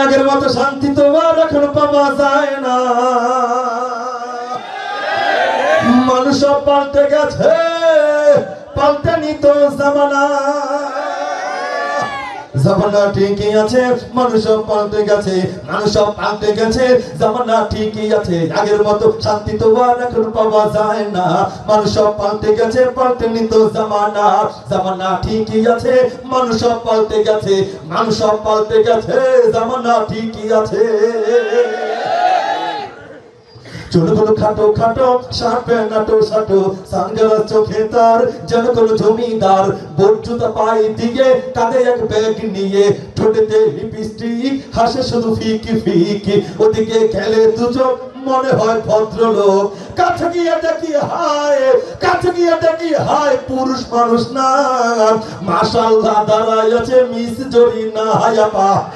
আগের মতো শান্তি তো আর এখন পাওয়া যায় না। মানুষ পাল্টে গেছে, পাল্টে নিত জামানা। জামানা ঠিকই আছে, মানুষ পাল্টে গেছে, মানুষ পাল্টে গেছে, জামানা ঠিকই আছে। আগের মতো শান্তি তো আর এখন পাওয়া যায় না। মানুষ পাল্টে গেছে, পাল্টে নিত জামানা। জামানা ঠিকই আছে, মানুষ পাল্টে গেছে, মানুষ পাল্টে গেছে, জামানা ঠিকই আছে। চুলগুলো খাটো খাটো, শার্ট প্যান্ট নাটো সাটো, সানগ্লাস চোখে তার, যেন কোনো জমিদার। বোট জুতা পায়ে দিয়ে, কাঁধে এক ব্যাগ নিয়ে, ঠোঁটেতে লিপস্টিক, হাসে শুধু ফিকি ফিকি। ওদিকে খেলে দুচোখ, মনে হয় ভদ্রলোক। কাছে গিয়ে দেখি হায়, কাছে গিয়ে দেখি হায়, পুরুষ মানুষ না। মাশাআল্লাহ দাঁড়ায় আছে মিস জরিনা হায়াপা।